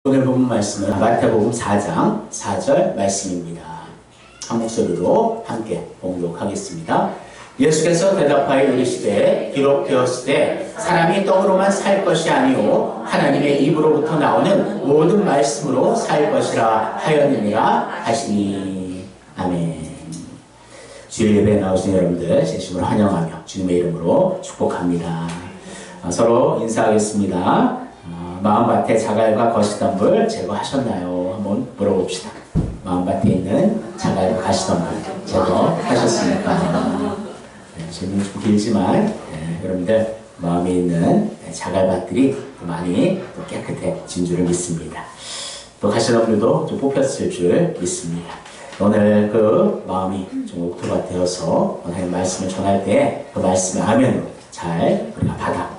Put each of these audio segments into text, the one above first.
오늘 본 말씀은 마태복음 4장 4절 말씀입니다. 한 목소리로 함께 봉독하겠습니다. 예수께서 대답하여 이르시되 기록되었으되 사람이 떡으로만 살 것이 아니요 하나님의 입으로부터 나오는 모든 말씀으로 살 것이라 하였느니라 하시니. 아멘. 주일 예배에 나오신 여러분들 진심으로 환영하며 주님의 이름으로 축복합니다. 서로 인사하겠습니다. 마음밭에 자갈과 거시덤불 제거하셨나요? 한번 물어봅시다. 마음밭에 있는 자갈과 가시덤불 제거하셨습니까? 질문이 좀 길지만 여러분들 마음에 있는 자갈밭들이 많이 또 깨끗해진 줄을 믿습니다. 또 가시덤불도 좀 뽑혔을 줄 믿습니다. 오늘 그 마음이 좀 옥토가 되어서 오늘 말씀을 전할 때 그 말씀의 아멘으로 잘 우리가 받아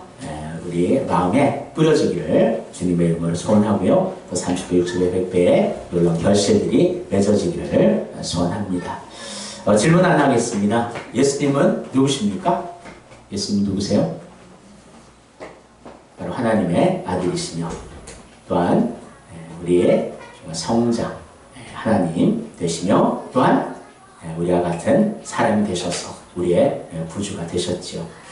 우리 마음에 뿌려지기를 주님의 이름으로 소원하고요. 또 30배, 60배, 100배의 놀라운 결실들이 맺어지기를 소원합니다. 질문 하나 하겠습니다. 예수님은 누구십니까? 예수님 누구세요? 바로 하나님의 아들이시며 또한 우리의 성자 하나님 되시며 또한 우리와 같은 사람이 되셔서 우리의 구주가 되셨지요.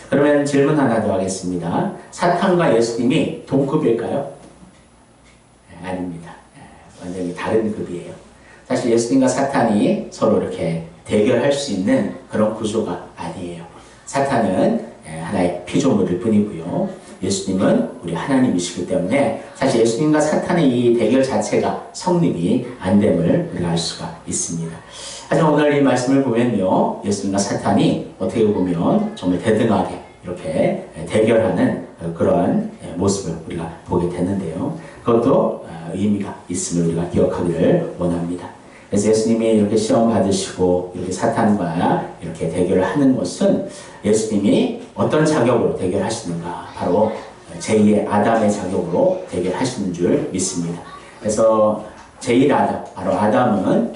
그러면 질문 하나 더 하겠습니다. 사탄과 예수님이 동급일까요? 아닙니다. 완전히 다른 급이에요. 사실 예수님과 사탄이 서로 이렇게 대결할 수 있는 그런 구조가 아니에요. 사탄은 하나의 피조물일 뿐이고요. 예수님은 우리 하나님이시기 때문에 사실 예수님과 사탄의 이 대결 자체가 성립이 안 됨을 우리가 알 수가 있습니다. 하지만 오늘 이 말씀을 보면요, 예수님과 사탄이 어떻게 보면 정말 대등하게 이렇게 대결하는 그런 모습을 우리가 보게 됐는데요. 그것도 의미가 있음을 우리가 기억하기를 원합니다. 그래서 예수님이 이렇게 시험 받으시고 이렇게 사탄과 이렇게 대결을 하는 것은 예수님이 어떤 자격으로 대결하시는가, 바로 제2의 아담의 자격으로 대결하시는 줄 믿습니다. 그래서 제1 아담, 바로 아담은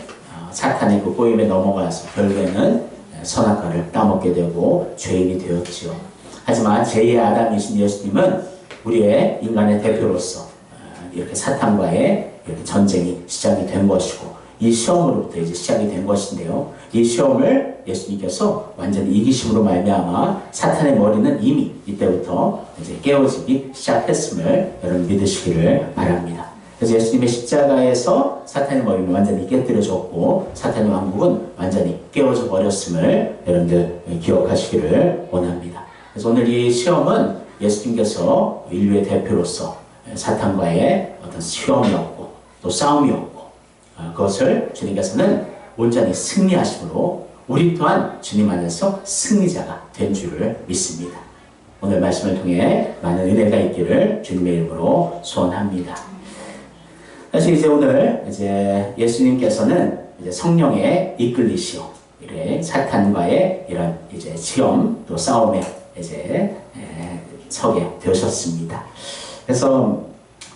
사탄의 그 꼬임에 넘어가서 결국에는 선악과를 따먹게 되고 죄인이 되었지요. 하지만 제2의 아담이신 예수님은 우리의 인간의 대표로서 이렇게 사탄과의 이렇게 전쟁이 시작이 된 것이고 이 시험으로부터 이제 시작이 된 것인데요. 이 시험을 예수님께서 완전히 이기심으로 말미암아 사탄의 머리는 이미 이때부터 이제 깨어지기 시작했음을 여러분 믿으시기를 바랍니다. 그래서 예수님의 십자가에서 사탄의 머리는 완전히 깨뜨려졌고 사탄의 왕국은 완전히 깨어져 버렸음을 여러분들 기억하시기를 원합니다. 그래서 오늘 이 시험은 예수님께서 인류의 대표로서 사탄과의 어떤 시험이었고 또 싸움이었고 그것을 주님께서는 온전히 승리하심으로 우리 또한 주님 안에서 승리자가 된 줄을 믿습니다. 오늘 말씀을 통해 많은 은혜가 있기를 주님의 이름으로 소원합니다. 사실 이제 오늘 예수님께서는 성령에 이끌리시오. 이래 사탄과의 이런 이제 시험 또 싸움에 서게 되셨습니다. 그래서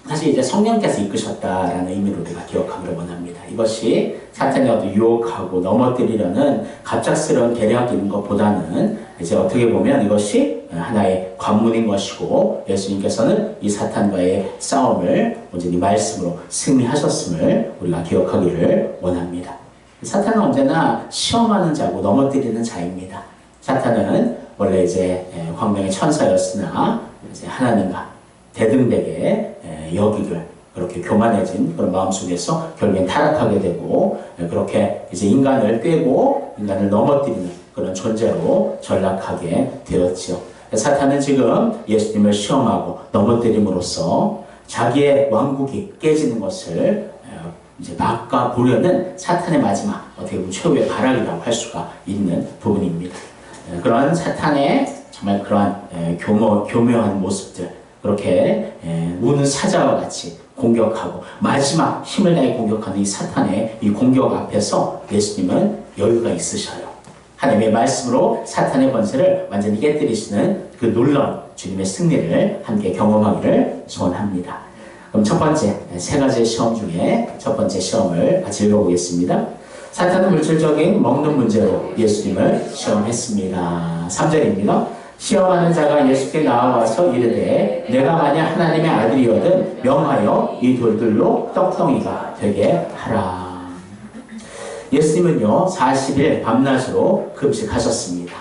사실 이제 성령께서 이끄셨다라는 의미로 우리가 기억하기를 원합니다. 이것이 사탄이 어떤 유혹하고 넘어뜨리려는 갑작스러운 계략인 것보다는 이제 어떻게 보면 이것이 하나의 관문인 것이고 예수님께서는 이 사탄과의 싸움을 온전히 말씀으로 승리하셨음을 우리가 기억하기를 원합니다. 사탄은 언제나 시험하는 자고 넘어뜨리는 자입니다. 사탄은 원래 이제 광명의 천사였으나 이제 하나님과 대등되게 여기길 그렇게 교만해진 그런 마음속에서 결국엔 타락하게 되고 그렇게 이제 인간을 꿰고 인간을 넘어뜨리는 그런 존재로 전락하게 되었지요. 사탄은 지금 예수님을 시험하고 넘어뜨림으로써 자기의 왕국이 깨지는 것을 이제 막아보려는 사탄의 마지막 어떻게 보면 최후의 발악이라고 할 수가 있는 부분입니다. 그런 사탄의 정말 그러한 교묘한 모습들 그렇게 우는 사자와 같이 공격하고 마지막 힘을 다해 공격하는 이 사탄의 이 공격 앞에서 예수님은 여유가 있으셔요. 하나님의 말씀으로 사탄의 권세를 완전히 깨뜨리시는 그 놀라운 주님의 승리를 함께 경험하기를 소원합니다. 그럼 첫 번째, 세 가지의 시험 중에 첫 번째 시험을 같이 읽어보겠습니다. 사탄은 물질적인 먹는 문제로 예수님을 시험했습니다. 3절입니다. 시험하는 자가 예수께 나와서 이르되 내가 만약 하나님의 아들이거든 명하여 이 돌들로 떡덩이가 되게 하라. 예수님은요 40일 밤낮으로 금식하셨습니다.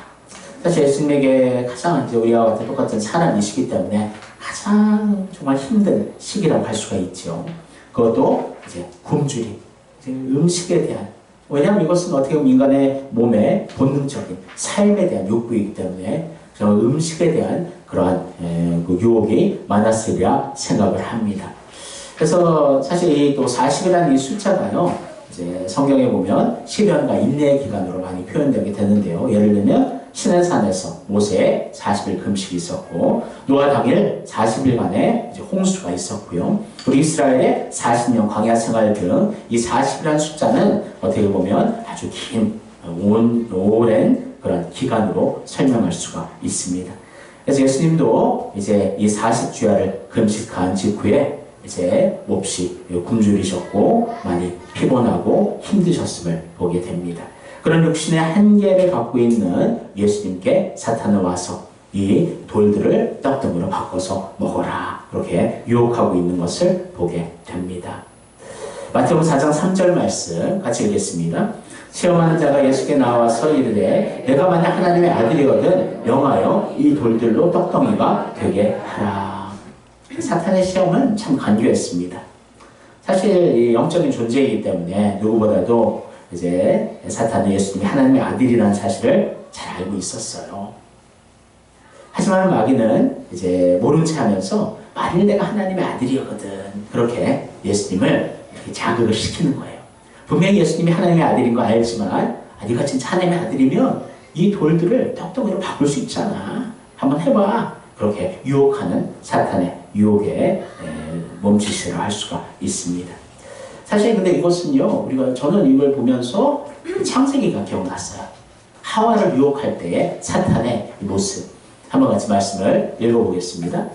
사실 예수님에게 가장 우리와 같은 똑같은 사람이시기 때문에 가장 정말 힘든 시기라고 할 수가 있죠. 그것도 이제 굶주림, 이제 음식에 대한, 왜냐하면 이것은 어떻게 보면 인간의 몸의 본능적인 삶에 대한 욕구이기 때문에 음식에 대한 그러한 그 유혹이 많았으리라 생각을 합니다. 그래서 사실 이 또 40이라는 이 숫자가요, 이제 성경에 보면 시련과 인내의 기간으로 많이 표현되게 되는데요. 예를 들면 시내산에서 모세의 40일 금식이 있었고, 노아 당일 40일간의 이제 홍수가 있었고요. 그리고 이스라엘의 40년 광야 생활 등 이 40이라는 숫자는 어떻게 보면 아주 긴 오랜 그런 기간으로 설명할 수가 있습니다. 그래서 예수님도 이제 이 40주야를 금식한 직후에 이제 몹시 굶주리셨고 많이 피곤하고 힘드셨음을 보게 됩니다. 그런 육신의 한계를 갖고 있는 예수님께 사탄은 와서 이 돌들을 떡덩이로 바꿔서 먹어라 그렇게 유혹하고 있는 것을 보게 됩니다. 마태복음 4장 3절 말씀 같이 읽겠습니다. 시험하는 자가 예수께 나와서 이르되 내가 만약 하나님의 아들이거든 명하여 이 돌들로 떡덩이가 되게 하라. 사탄의 시험은 참 간교했습니다. 사실 이 영적인 존재이기 때문에 누구보다도 이제 사탄은 예수님이 하나님의 아들이라는 사실을 잘 알고 있었어요. 하지만 마귀는 이제 모른 체 하면서 만일 내가 하나님의 아들이거든 그렇게 예수님을 이렇게 자극을 시키는 거예요. 분명히 예수님이 하나님의 아들인 거 알지만 네가 진짜 하나님의 아들이면 이 돌들을 떡덩이로 바꿀 수 있잖아. 한번 해봐. 그렇게 유혹하는 사탄의 유혹에 몸짓을 할 수가 있습니다. 사실 근데 이것은요, 저는 이걸 보면서 창세기가 기억났어요. 하와를 유혹할 때의 사탄의 모습. 한번 같이 말씀을 읽어보겠습니다.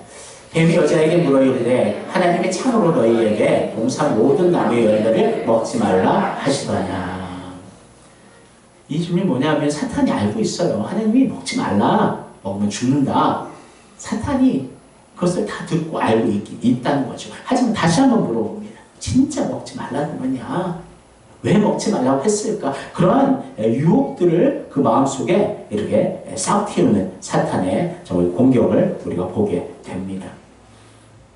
뱀이 여자에게 물어 이르되 하나님이 참으로 너희에게 동산 모든 나무의 열매를 먹지 말라 하시더냐. 이 질문이 뭐냐면 사탄이 알고 있어요. 하나님이 먹지 말라. 먹으면 죽는다. 사탄이 그것을 다 듣고 알고 있다는 거죠. 하지만 다시 한번 물어봅니다. 진짜 먹지 말라는 거냐? 왜 먹지 말라고 했을까? 그러한 유혹들을 그 마음속에 이렇게 싹 틔우는 사탄의 정말 공격을 우리가 보게 됩니다.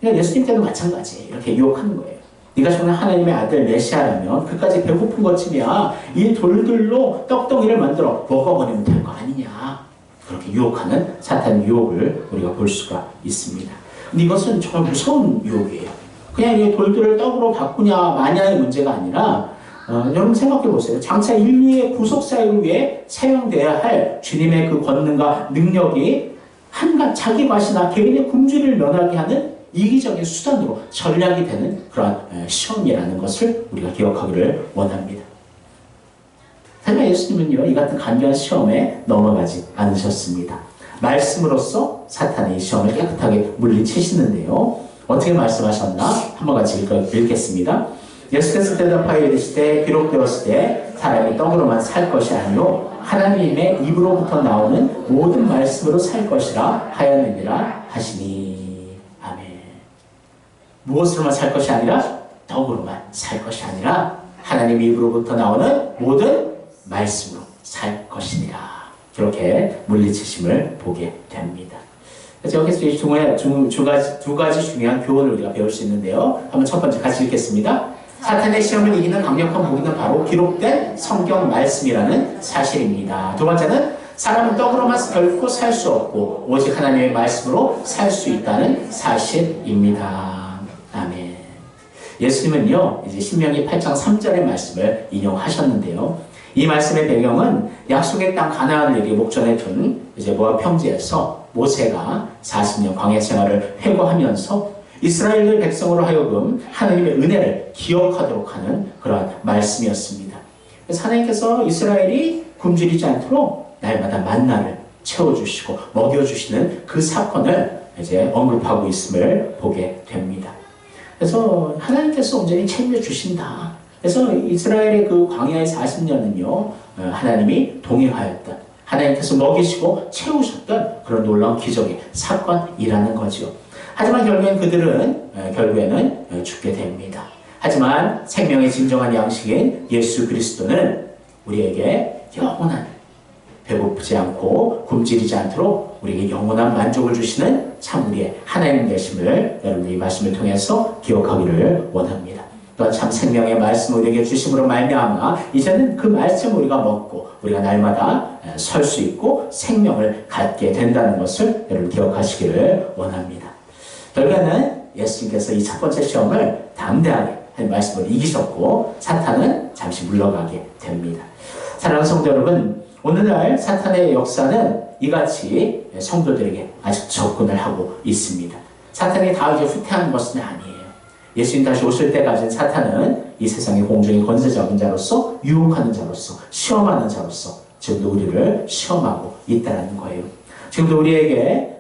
예수님 때도 마찬가지 이렇게 유혹하는 거예요. 네가 정말 하나님의 아들 메시아라면 그까지 배고픈 것쯤이야 이 돌들로 떡덩이를 만들어 먹어버리면 될 거 아니냐. 그렇게 유혹하는 사탄의 유혹을 우리가 볼 수가 있습니다. 근데 이것은 정말 무서운 유혹이에요. 그냥 이 돌들을 떡으로 바꾸냐 마냐의 문제가 아니라 여러분 생각해 보세요. 장차 인류의 구속 사역을 위해 사용되어야 할 주님의 그 권능과 능력이 한간 자기 과시나 개인의 굶주리를 면하게 하는 이기적인 수단으로 전략이 되는 그런 시험이라는 것을 우리가 기억하기를 원합니다. 하지만 예수님은요, 이 같은 간교한 시험에 넘어가지 않으셨습니다. 말씀으로써 사탄의 시험을 깨끗하게 물리치시는데요. 어떻게 말씀하셨나? 한번 같이 읽겠습니다. 예수께서 대답하여 이르시되 기록되었을 때 사람이 떡으로만 살 것이 아니요 하나님의 입으로부터 나오는 모든 말씀으로 살 것이라 하였느니라 하시니. 아멘. 무엇으로만 살 것이 아니라 떡으로만 살 것이 아니라 하나님의 입으로부터 나오는 모든 말씀으로 살 것이니라. 그렇게 물리치심을 보게 됩니다. 그래서 여기서 두 가지 중요한 교훈을 우리가 배울 수 있는데요. 한번 첫 번째 같이 읽겠습니다. 사탄의 시험을 이기는 강력한 무기는 바로 기록된 성경 말씀이라는 사실입니다. 두 번째는 사람은 떡으로만 결코 살 수 없고 오직 하나님의 말씀으로 살 수 있다는 사실입니다. 아멘. 예수님은요, 이제 신명기 8장 3절의 말씀을 인용하셨는데요. 이 말씀의 배경은 약속의 땅 가나안을 이르게 목전에 둔 이제 모압 평지에서 모세가 40년 광야 생활을 회고하면서 이스라엘 백성으로 하여금 하나님의 은혜를 기억하도록 하는 그러한 말씀이었습니다. 그래서 하나님께서 이스라엘이 굶주리지 않도록 날마다 만나를 채워주시고 먹여주시는 그 사건을 이제 언급하고 있음을 보게 됩니다. 그래서 하나님께서 온전히 챙겨주신다. 그래서 이스라엘의 그 광야의 40년은요, 하나님이 동행하였다. 하나님께서 먹이시고 채우셨던 그런 놀라운 기적의 사건이라는 거죠. 하지만 결국에는 죽게 됩니다. 하지만 생명의 진정한 양식인 예수 그리스도는 우리에게 영원한 배고프지 않고 굶주리지 않도록 우리에게 영원한 만족을 주시는 참 우리의 하나님 되심을 여러분이 이 말씀을 통해서 기억하기를 원합니다. 또한 참 생명의 말씀을 우리에게 주심으로 말미암아 이제는 그 말씀을 우리가 먹고 우리가 날마다 설 수 있고 생명을 갖게 된다는 것을 여러분 기억하시기를 원합니다. 결국에는 예수님께서 이 첫 번째 시험을 담대하게 한 말씀을 이기셨고 사탄은 잠시 물러가게 됩니다. 사랑하는 성도 여러분, 오늘날 사탄의 역사는 이같이 성도들에게 아직 접근을 하고 있습니다. 사탄이 다 이제 후퇴하는 것은 아니에요. 예수님 다시 오실 때까지 사탄은 이 세상의 공중의 권세 잡은 자로서 유혹하는 자로서 시험하는 자로서 지금도 우리를 시험하고 있다는 거예요. 지금도 우리에게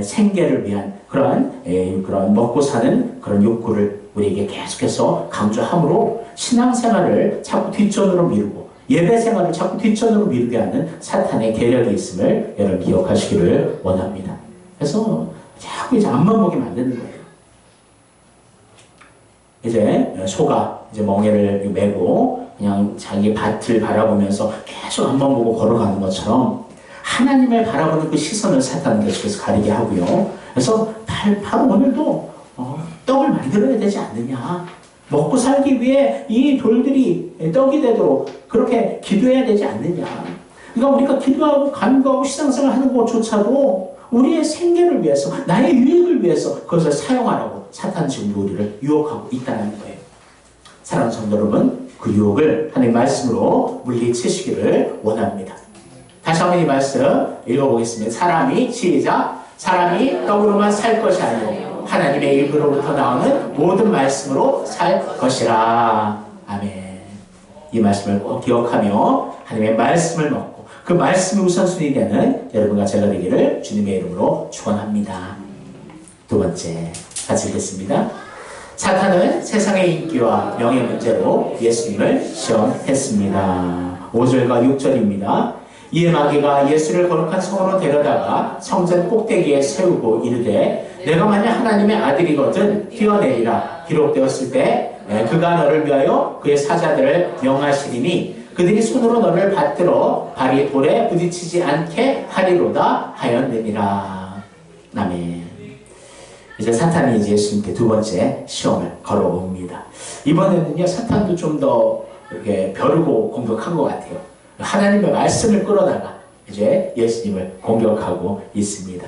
생계를 위한 그런 먹고 사는 그런 욕구를 우리에게 계속해서 강조함으로 신앙생활을 자꾸 뒷전으로 미루고 예배생활을 자꾸 뒷전으로 미루게 하는 사탄의 계략이 있음을 여러분 기억하시기를 원합니다. 그래서 자꾸 이제 앞만 보게 만드는 거예요. 이제 소가 이제 멍에를 메고 그냥 자기 밭을 바라보면서 계속 앞만 보고 걸어가는 것처럼 하나님을 바라보는 그 시선을 사탄은 계속해서 가리게 하고요. 그래서 바로 오늘도 떡을 만들어야 되지 않느냐. 먹고 살기 위해 이 돌들이 떡이 되도록 그렇게 기도해야 되지 않느냐. 그러니까 우리가 기도하고 간구하고 신앙생활 하는 것조차도 우리의 생계를 위해서, 나의 유익을 위해서 그것을 사용하라고 사탄은 지금 우리를 유혹하고 있다는 거예요. 사랑하는 성도 여러분, 그 유혹을 하나님의 말씀으로 물리치시기를 원합니다. 다시 한번 이 말씀 읽어보겠습니다. 사람이 떡으로만 살 것이 아니고 하나님의 입으로부터 나오는 모든 말씀으로 살 것이라. 아멘. 이 말씀을 꼭 기억하며 하나님의 말씀을 먹고 그 말씀이 우선순위 되는 여러분과 제가 되기를 주님의 이름으로 축원합니다. 두 번째, 같이 읽겠습니다. 사탄은 세상의 인기와 명예 문제로 예수님을 시험했습니다. 5절과 6절입니다. 이에 마귀가 예수를 거룩한 성으로 데려다가 성전 꼭대기에 세우고 이르되 내가 만약 하나님의 아들이거든 뛰어내리라. 기록되었을 때 그가 너를 위하여 그의 사자들을 명하시리니 그들이 손으로 너를 받들어 발이 돌에 부딪히지 않게 하리로다 하였느니라. 아멘. 이제 사탄이 이제 예수님께 두 번째 시험을 걸어옵니다. 이번에는요, 사탄도 좀 더 이렇게 벼르고 공격한 것 같아요. 하나님의 말씀을 끌어다가 이제 예수님을 공격하고 있습니다.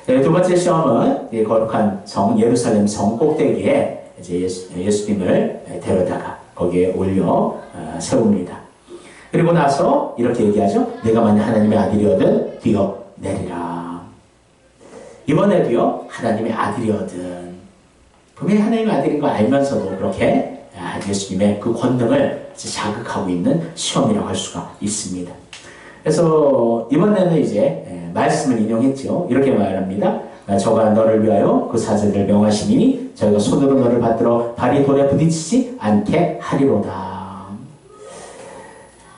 두 번째 시험은 거룩한 성 예루살렘 성 꼭대기에 이제 예수님을 데려다가 거기에 올려 세웁니다. 그리고 나서 이렇게 얘기하죠. 내가 만약 하나님의 아들이거든 뛰어내리라. 이번에도요, 하나님의 아들이거든. 분명히 하나님의 아들인 거 알면서도 그렇게 예수님의 그 권능을 자극하고 있는 시험이라고 할 수가 있습니다. 그래서 이번에는 이제 말씀을 인용했죠. 이렇게 말합니다. 저가 너를 위하여 그 사자들을 명하시니 저희가 손으로 너를 받들어 발이 돌에 부딪히지 않게 하리로다.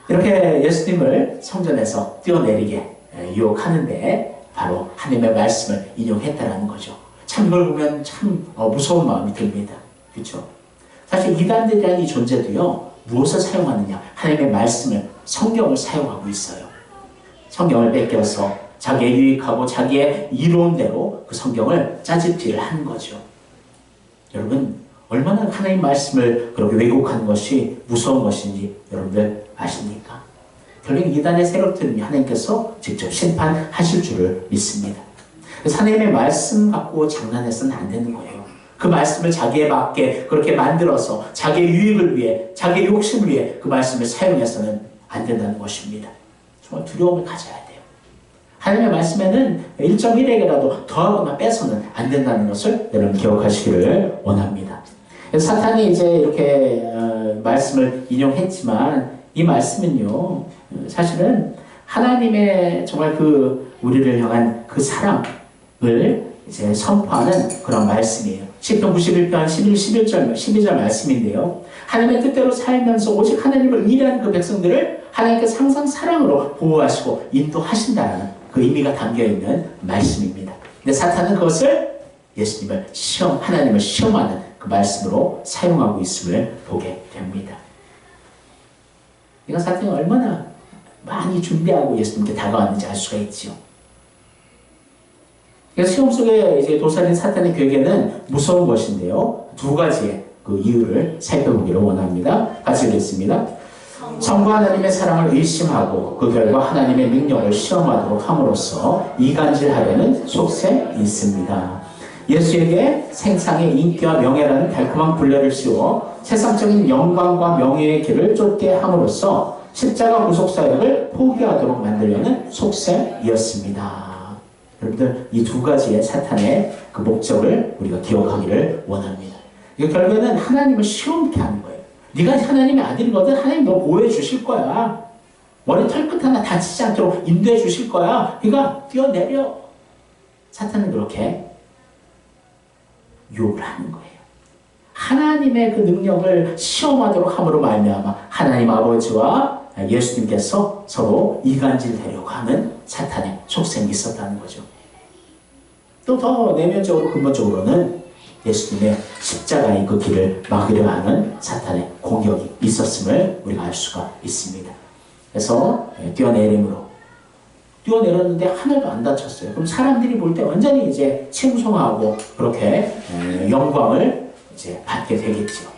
이렇게 예수님을 성전에서 뛰어내리게 유혹하는데 바로 하나님의 말씀을 인용했다라는 거죠. 참 이걸 보면 참 무서운 마음이 듭니다. 그렇죠? 사실 이단들이라는 이 존재도요, 무엇을 사용하느냐? 하나님의 말씀을, 성경을 사용하고 있어요. 성경을 뺏겨서 자기의 유익하고 자기의 이론대로 그 성경을 짜집기를 하는 거죠. 여러분, 얼마나 하나님 말씀을 그렇게 왜곡하는 것이 무서운 것인지 여러분들 아십니까? 결국 이단의 세력들은 하나님께서 직접 심판하실 줄을 믿습니다. 그래서 하나님의 말씀 갖고 장난해서는 안 되는 거예요. 그 말씀을 자기에 맞게 그렇게 만들어서 자기의 유익을 위해, 자기의 욕심을 위해 그 말씀을 사용해서는 안 된다는 것입니다. 정말 두려움을 가져야 돼요. 하나님의 말씀에는 1.1에게라도 더하거나 빼서는 안 된다는 것을 여러분 기억하시기를 원합니다. 그래서 사탄이 이제 이렇게 말씀을 인용했지만 이 말씀은요, 사실은 하나님의 정말 그 우리를 향한 그 사랑을 이제 선포하는 그런 말씀이에요. 시편 91편 12절 말씀인데요. 하나님의 뜻대로 살면서 오직 하나님을 의뢰하는 그 백성들을 하나님께서 항상 사랑으로 보호하시고 인도하신다는 그 의미가 담겨있는 말씀입니다. 근데 사탄은 그것을 예수님을 하나님을 시험하는 그 말씀으로 사용하고 있음을 보게 됩니다. 그러니까 사탄이 얼마나 많이 준비하고 예수님께 다가왔는지 알 수가 있죠. 그래서 시험 속에 이제 도사린 사탄의 괴계는 무서운 것인데요. 두 가지의 그 이유를 살펴보기를 원합니다. 같이 읽겠습니다. 성부 하나님의 사랑을 의심하고 그 결과 하나님의 능력을 시험하도록 함으로써 이간질하려는 속셈이 있습니다. 예수에게 생상의 인기와 명예라는 달콤한 굴레를 씌워 세상적인 영광과 명예의 길을 쫓게 함으로써 십자가 구속사역을 포기하도록 만들려는 속셈이었습니다. 여러분들 이 두 가지의 사탄의 그 목적을 우리가 기억하기를 원합니다. 결국에는 하나님을 시험케 하는 거예요. 네가 하나님의 아들이거든. 하나님 너 보호해 주실 거야. 머리 털끝 하나 다치지 않도록 인도해 주실 거야. 그러니까 뛰어내려. 사탄은 그렇게 유혹을 하는 거예요. 하나님의 그 능력을 시험하도록 함으로 말미암아 하나님 아버지와 예수님께서 서로 이간질되려고 하는 사탄의 속셈이 있었다는 거죠. 또 더 내면적으로 근본적으로는 예수님의 십자가의 그 길을 막으려 하는 사탄의 공격이 있었음을 우리가 알 수가 있습니다. 그래서 뛰어내렸는데 하늘도 안 다쳤어요. 그럼 사람들이 볼 때 완전히 이제 칭송하고 그렇게 영광을 이제 받게 되겠죠.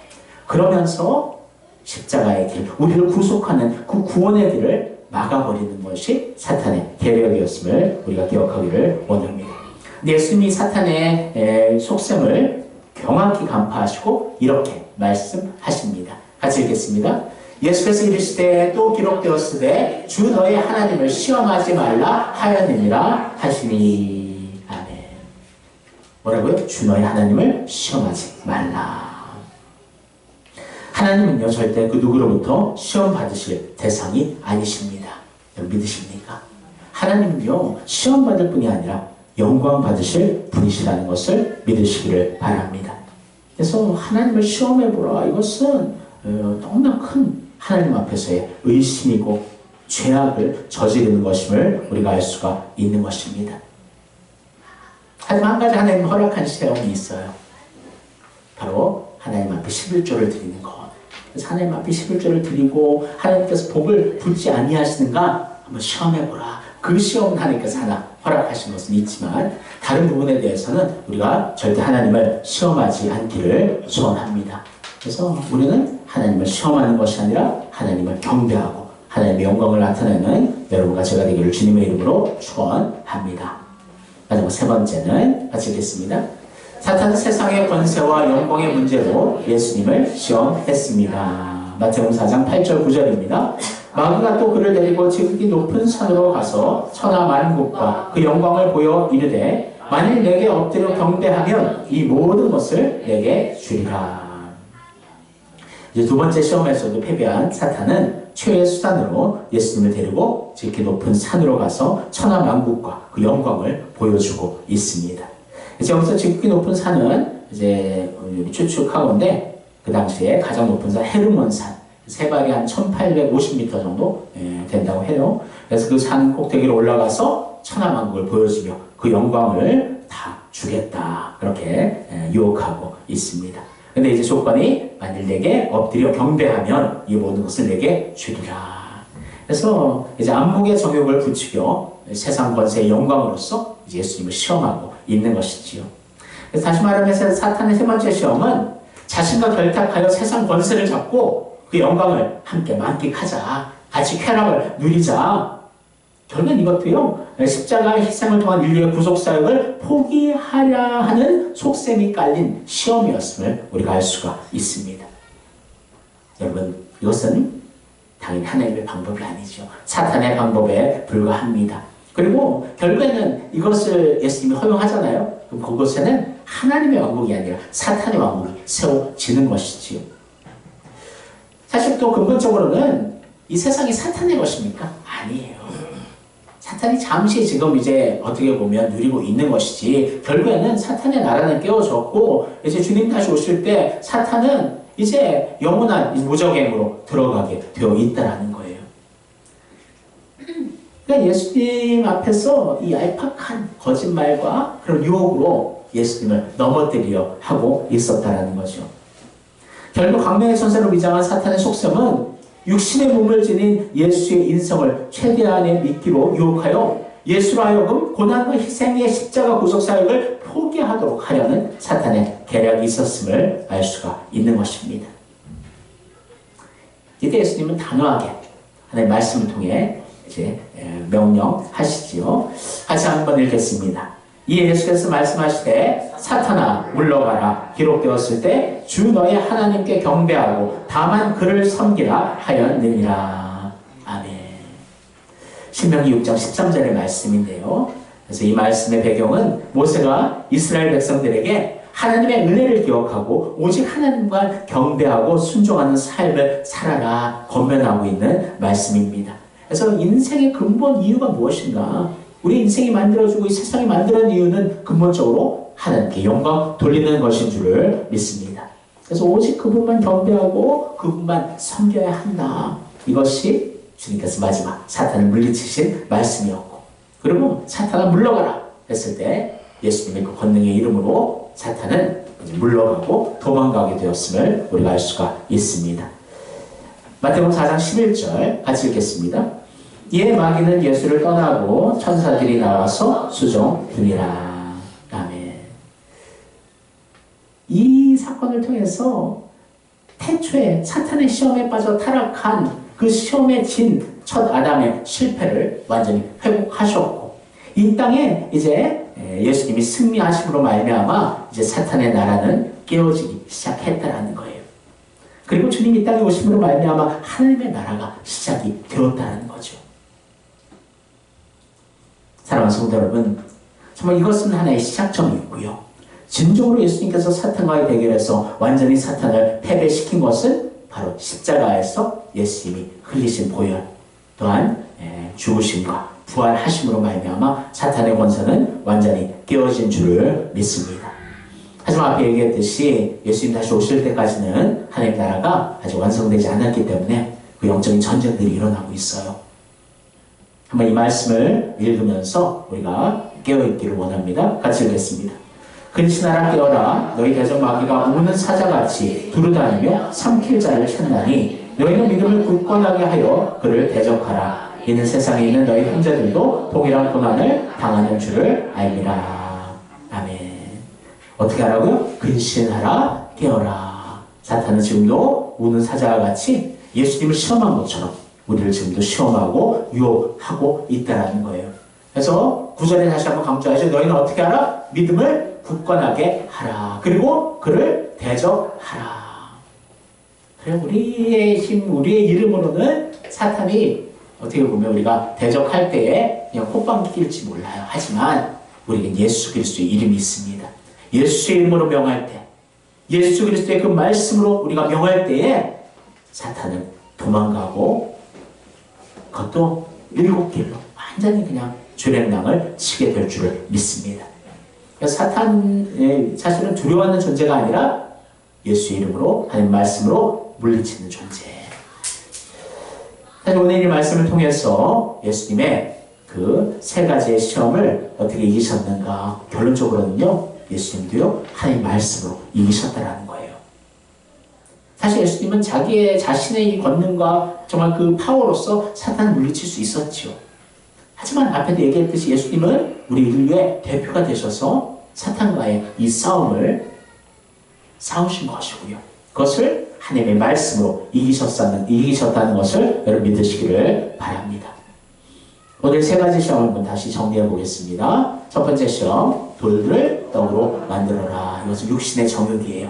그러면서 십자가의 길, 우리를 구속하는 그 구원의 길을 막아버리는 것이 사탄의 계략이었음을 우리가 기억하기를 원합니다. 예수님이 사탄의 속셈을 정확히 간파하시고 이렇게 말씀하십니다. 같이 읽겠습니다. 예수께서 이르시되 또 기록되었으되 주 너의 하나님을 시험하지 말라 하였느니라 하시니. 아멘. 뭐라고요? 주 너의 하나님을 시험하지 말라. 하나님은요 절대 그 누구로부터 시험 받으실 대상이 아니십니다. 여러분 믿으십니까? 하나님은요 시험 받을 뿐이 아니라 영광 받으실 분이시라는 것을 믿으시기를 바랍니다. 그래서 하나님을 시험해보라. 이것은 너무나 큰 하나님 앞에서의 의심이고 죄악을 저지르는 것임을 우리가 알 수가 있는 것입니다. 하지만 한 가지 하나님 허락한 시험이 있어요. 바로 하나님 앞에 11조를 드리는 것. 그래서 하나님 앞에 11조를 드리고 하나님께서 복을 붓지 아니하시는가 한번 시험해보라. 그 시험은 하나님께서 하나 허락하신 것은 있지만 다른 부분에 대해서는 우리가 절대 하나님을 시험하지 않기를 소원합니다. 그래서 우리는 하나님을 시험하는 것이 아니라 하나님을 경배하고 하나님의 영광을 나타내는 여러분과 제가 되기를 주님의 이름으로 축원합니다. 마지막 세 번째는 같이 읽겠습니다. 사탄은 세상의 권세와 영광의 문제로 예수님을 시험했습니다. 마태복음 4장 8절 9절입니다. 마귀가 또 그를 데리고 지극히 높은 산으로 가서 천하 만국과 그 영광을 보여 이르되 만일 내게 엎드려 경배하면 이 모든 것을 내게 주리라. 이제 두 번째 시험에서도 패배한 사탄은 최후의 수단으로 예수님을 데리고 지극히 높은 산으로 가서 천하 만국과 그 영광을 보여주고 있습니다. 이제 여기서 지극히 높은 산은 이제 추측하건대 그 당시에 가장 높은 산 헤르몬산. 세발이 한 1850m 정도 된다고 해요. 그래서 그 산 꼭대기로 올라가서 천하만국을 보여주며 그 영광을 다 주겠다. 그렇게 유혹하고 있습니다. 근데 이제 조건이 만일 내게 엎드려 경배하면 이 모든 것을 내게 주리라. 그래서 이제 안목의 정욕을 부추겨 세상 권세의 영광으로서 이제 예수님을 시험하고 있는 것이지요. 그래서 다시 말하면 사탄의 세 번째 시험은 자신과 결탁하여 세상 권세를 잡고 그 영광을 함께 만끽하자. 같이 쾌락을 누리자. 결국은 이것도요. 십자가의 희생을 통한 인류의 구속사역을 포기하려 하는 속셈이 깔린 시험이었음을 우리가 알 수가 있습니다. 여러분 이것은 당연히 하나님의 방법이 아니죠. 사탄의 방법에 불과합니다. 그리고 결국에는 이것을 예수님이 허용하잖아요. 그럼 그곳에는 하나님의 왕국이 아니라 사탄의 왕국이 세워지는 것이지요. 사실 또 근본적으로는 이 세상이 사탄의 것입니까? 아니에요. 사탄이 잠시 지금 이제 어떻게 보면 누리고 있는 것이지, 결국에는 사탄의 나라는 깨어졌고, 이제 주님 다시 오실 때 사탄은 이제 영원한 무적행으로 들어가게 되어 있다라는 거예요. 그러니까 예수님 앞에서 이 얄팍한 거짓말과 그런 유혹으로 예수님을 넘어뜨리려 하고 있었다라는 거죠. 결국 광명의 천사로 위장한 사탄의 속셈은 육신의 몸을 지닌 예수의 인성을 최대한의 미끼로 유혹하여 예수로 하여금 고난과 희생의 십자가 구속 사역을 포기하도록 하려는 사탄의 계략이 있었음을 알 수가 있는 것입니다. 이때 예수님은 단호하게 하나님의 말씀을 통해 이제 명령하시지요. 다시 한번 읽겠습니다. 이에 예수께서 말씀하시되 사탄아 물러가라. 기록되었을 때 주 너의 하나님께 경배하고 다만 그를 섬기라 하였느니라. 아멘. 신명기 6장 13절의 말씀인데요. 그래서 이 말씀의 배경은 모세가 이스라엘 백성들에게 하나님의 은혜를 기억하고 오직 하나님과 경배하고 순종하는 삶을 살아라 권면하고 있는 말씀입니다. 그래서 인생의 근본 이유가 무엇인가? 우리 인생이 만들어주고 이 세상이 만들어진 이유는 근본적으로 하나님께 영광 돌리는 것인 줄을 믿습니다. 그래서 오직 그분만 경배하고 그분만 섬겨야 한다. 이것이 주님께서 마지막 사탄을 물리치신 말씀이었고, 그리고 사탄아 물러가라 했을 때 예수님의 그 권능의 이름으로 사탄은 물러가고 도망가게 되었음을 우리가 알 수가 있습니다. 마태복음 4장 11절 같이 읽겠습니다. 이에 마귀는 예수를 떠나고 천사들이 나와서 수종하니라. 아멘. 이 사건을 통해서 태초에 사탄의 시험에 빠져 타락한 그 시험에 진 첫 아담의 실패를 완전히 회복하셨고, 이 땅에 이제 예수님이 승리하심으로 말미암아 이제 사탄의 나라는 깨어지기 시작했다라는 거예요. 그리고 주님이 이 땅에 오심으로 말미암아 하나님의 나라가 시작이 되었다는 거죠. 사랑하는 성도 여러분, 정말 이것은 하나의 시작점이 있고요. 진정으로 예수님께서 사탄과의 대결에서 완전히 사탄을 패배시킨 것은 바로 십자가에서 예수님이 흘리신 보혈, 또한 죽으심과 부활하심으로 말미암아 사탄의 권세는 완전히 깨어진 줄을 믿습니다. 하지만 앞에 얘기했듯이 예수님 다시 오실 때까지는 하나님 나라가 아직 완성되지 않았기 때문에 그 영적인 전쟁들이 일어나고 있어요. 한번 이 말씀을 읽으면서 우리가 깨어있기를 원합니다. 같이 읽겠습니다. 근신하라 깨어라. 너희 대적 마귀가 우는 사자같이 두루다니며 삼킬 자를 찾나니 너희는 믿음을 굳건하게 하여 그를 대적하라. 이는 세상에 있는 너희 형제들도 동일한 고난을 당하는 줄을 알미라. 아멘. 어떻게 하라고요? 근신하라 깨어라. 사탄은 지금도 우는 사자와 같이 예수님을 시험한 것처럼 우리를 지금도 시험하고 유혹하고 있다는 거예요. 그래서 9절에 다시 한번 강조하죠. 너희는 어떻게 하라? 믿음을 굳건하게 하라. 그리고 그를 대적하라. 그래, 우리의 힘, 우리의 이름으로는 사탄이 어떻게 보면 우리가 대적할 때에 그냥 콧방귀 낄지 몰라요. 하지만 우리에겐 예수 그리스도의 이름이 있습니다. 예수의 이름으로 명할 때, 예수 그리스도의 그 말씀으로 우리가 명할 때에 사탄은 도망가고 그것도 7길로 완전히 그냥 주랭랑을 치게 될 줄을 믿습니다. 그래서 사탄의 사실은 두려워하는 존재가 아니라 예수의 이름으로 하나님 말씀으로 물리치는 존재. 사실 오늘 이 말씀을 통해서 예수님의 그 세 가지의 시험을 어떻게 이기셨는가? 결론적으로는요, 예수님도요 하나님 말씀으로 이기셨다라는 거예요. 사실 예수님은 자기의 자신의 이 권능과 정말 그 파워로서 사탄을 물리칠 수 있었지요. 하지만 앞에도 얘기했듯이 예수님은 우리 인류의 대표가 되셔서 사탄과의 이 싸움을 싸우신 것이고요. 그것을 하나님의 말씀으로 이기셨다는 것을 여러분 믿으시기를 바랍니다. 오늘 세 가지 시험을 한번 다시 정리해 보겠습니다. 첫 번째 시험, 돌을 떡으로 만들어라. 이것은 육신의 정욕이에요.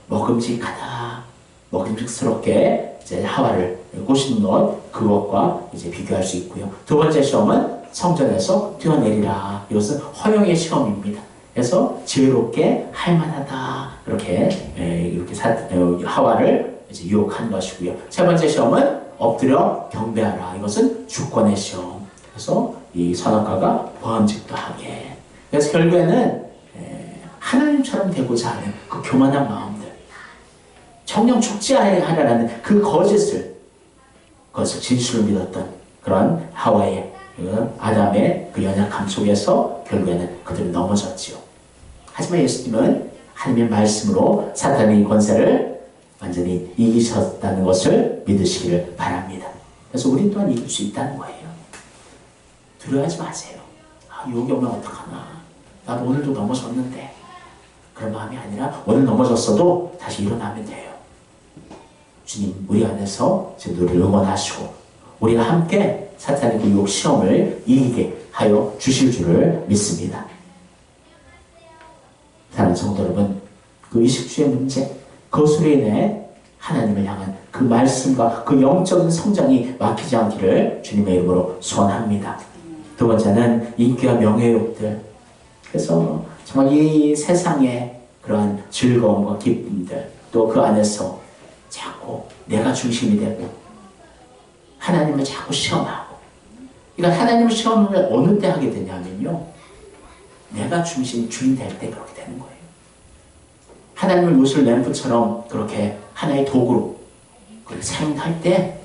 먹음직하다, 먹음직스럽게 이제 하와를 꼬신 것, 그것과 이제 비교할 수 있고요. 두 번째 시험은 성전에서 뛰어내리라. 이것은 허영의 시험입니다. 그래서 지혜롭게 할만하다. 이렇게 하와를 이제 유혹한 것이고요. 세 번째 시험은 엎드려 경배하라. 이것은 주권의 시험. 그래서 이 선악과가 보암직도 하게. 그래서 결국에는 하나님처럼 되고자 하는 그 교만한 마음들, 정령 죽지 하려는 그 거짓을, 그것을 진실로 믿었던 그런 하와의, 아담의 그 연약함 속에서 결국에는 그들은 넘어졌지요. 하지만 예수님은 하나님의 말씀으로 사탄의 권세를 완전히 이기셨다는 것을 믿으시기를 바랍니다. 그래서 우리 또한 이길 수 있다는 거예요. 두려워하지 마세요. 여기 오면 어떡하나. 나도 오늘도 넘어졌는데. 그런 마음이 아니라 오늘 넘어졌어도 다시 일어나면 돼요. 주님 우리 안에서 지금 우리를 응원하시고 우리가 함께 사탄의 그 유혹 시험을 이기게 하여 주실 줄을 믿습니다. 사랑하는 성도 여러분, 그 의식주의 문제, 그것으로 인해 하나님을 향한 그 말씀과 그 영적인 성장이 막히지 않기를 주님의 이름으로 소원합니다. 두 번째는 인기와 명예욕들. 그래서 정말 이 세상의 그러한 즐거움과 기쁨들, 또 그 안에서 자꾸 내가 중심이 되고 하나님을 자꾸 시험하고. 그러니까 하나님을 시험을 어느 때 하게 되냐면요, 내가 주인 될 때 그렇게 되는 거예요. 하나님을 요술 램프처럼 그렇게 하나의 도구로 그렇게 사용할 때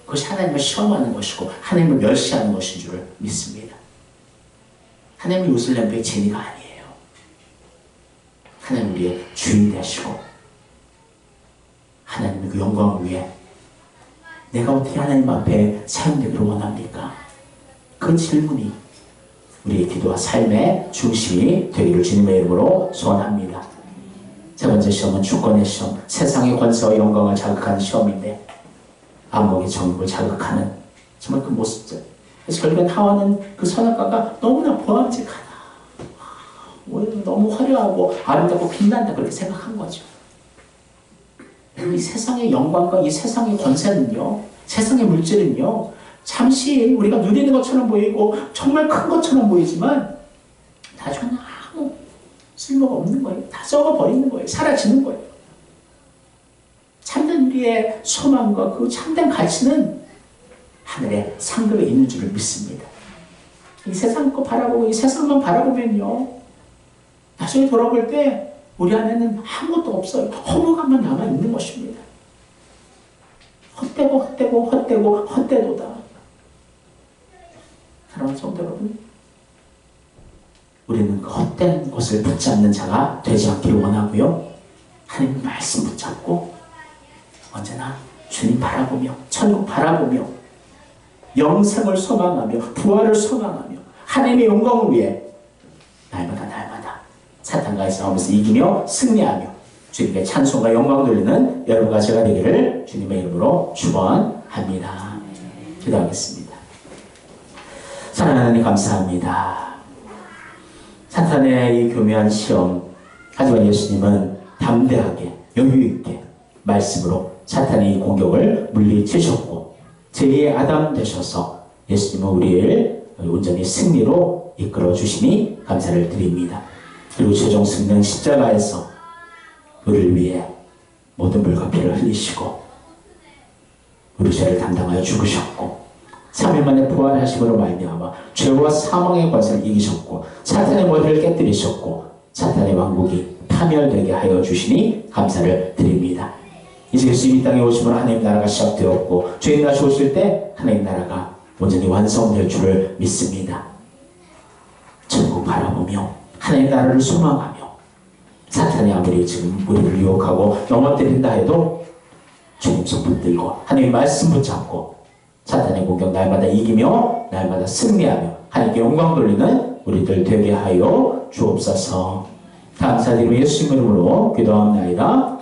그것이 하나님을 시험하는 것이고 하나님을 멸시하는 것인 줄을 믿습니다. 하나님은 요술 램프의 진리가 아니에요. 하나님 우리의 주인 되시고 하나님의 그 영광을 위해 내가 어떻게 하나님 앞에 사용되기를 원합니까? 그 질문이 우리의 기도와 삶의 중심이 되기를 주님의 이름으로 소원합니다. 세 번째 시험은 주권의 시험, 세상의 권세와 영광을 자극하는 시험인데 안목의 정욕을 자극하는 정말 그 모습들. 그래서 결국엔 하와는 그 선악과가 너무나 보암직하다, 너무 화려하고 아름답고 빛난다 그렇게 생각한 거죠. 이 세상의 영광과 이 세상의 권세는요, 세상의 물질은요, 잠시 우리가 누리는 것처럼 보이고 정말 큰 것처럼 보이지만 나중에는 아무 쓸모가 없는 거예요. 다 썩어버리는 거예요. 사라지는 거예요. 참된 우리의 소망과 그 참된 가치는 하늘의 상급에 있는 줄을 믿습니다. 이 세상 거 바라보고 이 세상만 바라보면요, 나중에 돌아볼 때 우리 안에는 아무것도 없어요. 허무감만 남아있는 것입니다. 헛되도다. 사랑하는 성도 여러분, 우리는 그 헛된 것을 붙잡는 자가 되지 않기를 원하고요. 하나님 말씀 붙잡고 언제나 주님 바라보며 천국 바라보며 영생을 소망하며 부활을 소망하며 하나님의 영광을 위해 날마다 사탄과의 싸움에서 이기며 승리하며 주님께 찬송과 영광 돌리는 여러분과 제가 되기를 주님의 이름으로 축원합니다. 기도하겠습니다. 사랑하는 하나님 감사합니다. 사탄의 이 교묘한 시험, 하지만 예수님은 담대하게 여유있게 말씀으로 사탄의 이 공격을 물리치셨고 제2의 아담 되셔서 예수님은 우리를 온전히 승리로 이끌어 주시니 감사를 드립니다. 그리고 최종 승리는 십자가에서 우리를 위해 모든 물과 피를 흘리시고 우리 죄를 담당하여 죽으셨고 3일 만에 부활하심으로 말미암아 죄와 사망의 권세를 이기셨고 사탄의 머리를 깨뜨리셨고 사탄의 왕국이 파멸되게 하여 주시니 감사를 드립니다. 이제 예수님이 이 땅에 오심으로 하나님 나라가 시작되었고 죄인 다시 오실 때 하나님 나라가 온전히 완성될 줄을 믿습니다. 천국 바라보며 하나님 나라를 소망하며 사탄이 아무리 지금 우리를 유혹하고 넘어뜨린다 해도 주님 손 붙들고 하나님의 말씀 붙잡고 사탄의 공격 날마다 이기며 날마다 승리하며 하나님께 영광 돌리는 우리들 되게 하여 주옵소서. 감사드리고 예수님 이름으로 기도합나이다.